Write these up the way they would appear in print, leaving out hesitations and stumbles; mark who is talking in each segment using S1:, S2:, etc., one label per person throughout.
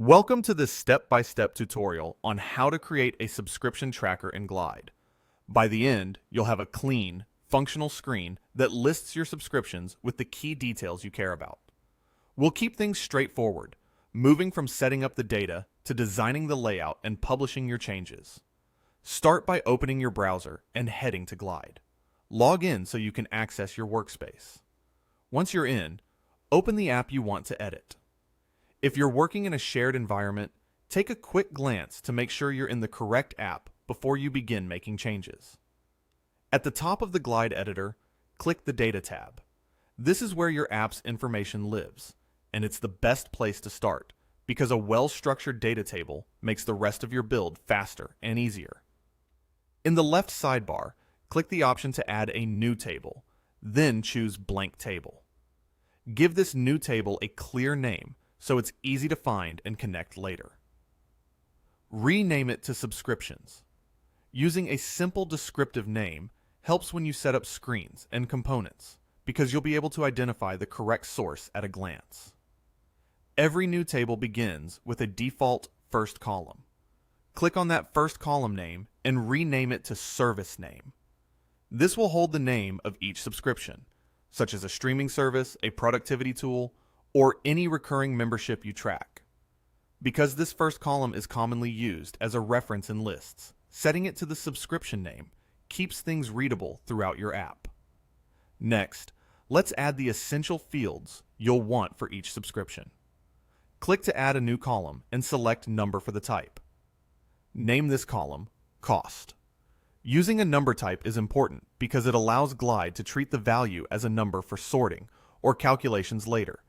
S1: Welcome to this step-by-step tutorial on how to create a subscription tracker in Glide. By the end, you'll have a clean, functional screen that lists your subscriptions with the key details you care about. We'll keep things straightforward, moving from setting up the data to designing the layout and publishing your changes. Start by opening your browser and heading to Glide. Log in so you can access your workspace. Once you're in, open the app you want to edit. If you're working in a shared environment, take a quick glance to make sure you're in the correct app before you begin making changes. At the top of the Glide editor, click the Data tab. This is where your app's information lives, and it's the best place to start because a well-structured data table makes the rest of your build faster and easier. In the left sidebar, click the option to add a new table, then choose Blank Table. Give this new table a clear name so it's easy to find and connect later. Rename it to Subscriptions. Using a simple descriptive name helps when you set up screens and components because you'll be able to identify the correct source at a glance. Every new table begins with a default first column. Click on that first column name and rename it to Service Name. This will hold the name of each subscription, such as a streaming service, a productivity tool, or any recurring membership you track. Because this first column is commonly used as a reference in lists, setting it to the subscription name keeps things readable throughout your app. Next, let's add the essential fields you'll want for each subscription. Click to add a new column and select Number for the type. Name this column Cost. Using a number type is important because it allows Glide to treat the value as a number for sorting or calculations later,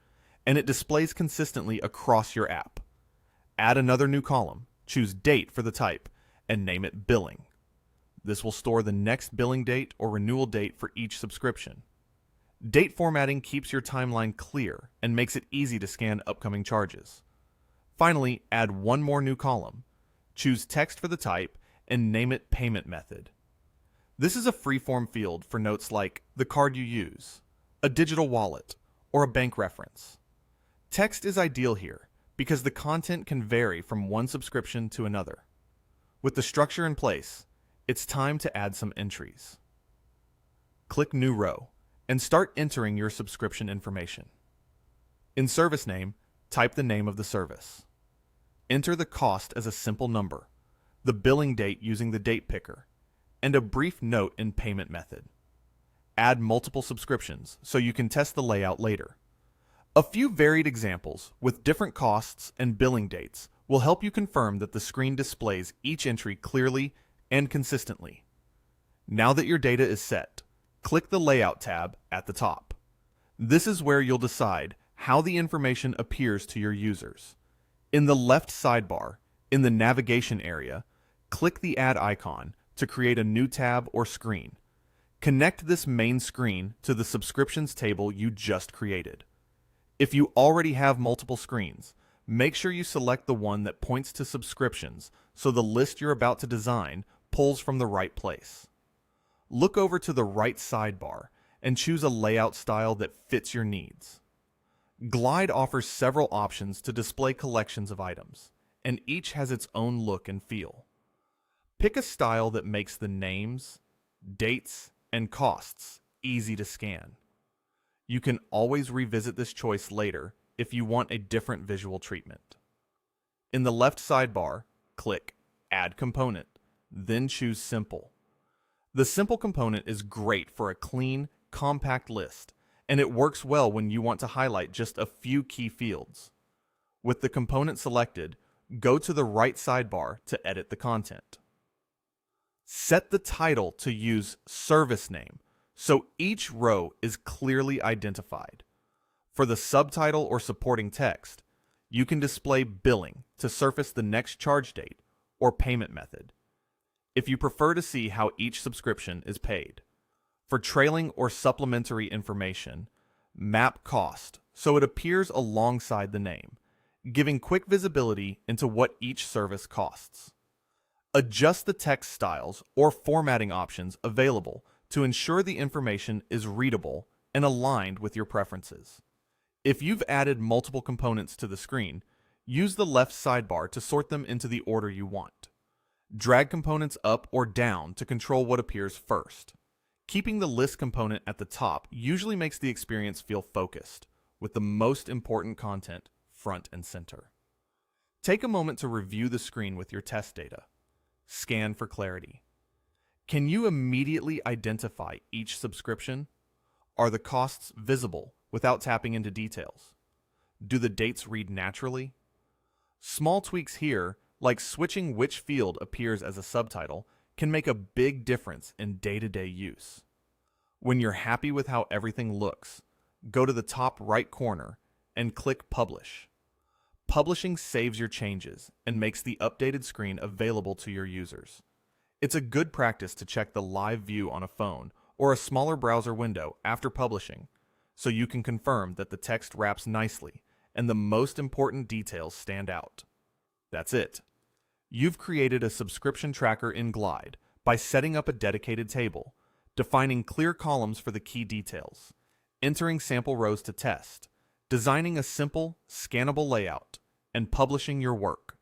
S1: and it displays consistently across your app. Add another new column, choose Date for the type, and name it Billing. This will store the next billing date or renewal date for each subscription. Date formatting keeps your timeline clear and makes it easy to scan upcoming charges. Finally, add one more new column. Choose Text for the type and name it Payment Method. This is a free-form field for notes like the card you use, a digital wallet, or a bank reference. Text is ideal here because the content can vary from one subscription to another. With the structure in place, it's time to add some entries. Click New Row and start entering your subscription information. In Service Name, type the name of the service. Enter the cost as a simple number, the billing date using the date picker, and a brief note in Payment Method. Add multiple subscriptions so you can test the layout later. A few varied examples with different costs and billing dates will help you confirm that the screen displays each entry clearly and consistently. Now that your data is set, click the Layout tab at the top. This is where you'll decide how the information appears to your users. In the left sidebar, in the navigation area, click the Add icon to create a new tab or screen. Connect this main screen to the subscriptions table you just created. If you already have multiple screens, make sure you select the one that points to subscriptions so the list you're about to design pulls from the right place. Look over to the right sidebar and choose a layout style that fits your needs. Glide offers several options to display collections of items, and each has its own look and feel. Pick a style that makes the names, dates, and costs easy to scan. You can always revisit this choice later if you want a different visual treatment. In the left sidebar, click Add Component, then choose Simple. The Simple component is great for a clean, compact list, and it works well when you want to highlight just a few key fields. With the component selected, go to the right sidebar to edit the content. Set the title to use Service Name, so each row is clearly identified. For the subtitle or supporting text, you can display Billing to surface the next charge date or payment method, if you prefer to see how each subscription is paid. For trailing or supplementary information, map Cost so it appears alongside the name, giving quick visibility into what each service costs. Adjust the text styles or formatting options available to ensure the information is readable and aligned with your preferences. If you've added multiple components to the screen, Use the left sidebar to sort them into the order you want. Drag components up or down to control what appears first. Keeping the list component at the top usually makes the experience feel focused, with the most important content front and center. Take a moment to review the screen with your test data. Scan for clarity. Can you immediately identify each subscription? Are the costs visible without tapping into details? Do the dates read naturally? Small tweaks here, like switching which field appears as a subtitle, can make a big difference in day-to-day use. When you're happy with how everything looks, go to the top right corner and click Publish. Publishing saves your changes and makes the updated screen available to your users. It's a good practice to check the live view on a phone or a smaller browser window after publishing, so you can confirm that the text wraps nicely and the most important details stand out. That's it. You've created a subscription tracker in Glide by setting up a dedicated table, defining clear columns for the key details, entering sample rows to test, designing a simple, scannable layout, and publishing your work.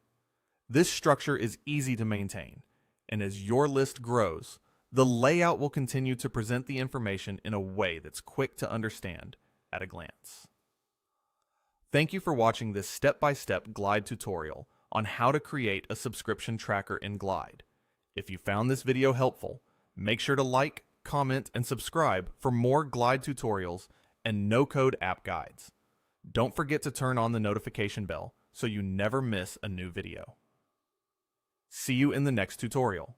S1: This structure is easy to maintain, and as your list grows, the layout will continue to present the information in a way that's quick to understand at a glance. Thank you for watching this step-by-step Glide tutorial on how to create a subscription tracker in Glide. If you found this video helpful, make sure to like, comment, and subscribe for more Glide tutorials and no-code app guides. Don't forget to turn on the notification bell so you never miss a new video. See you in the next tutorial.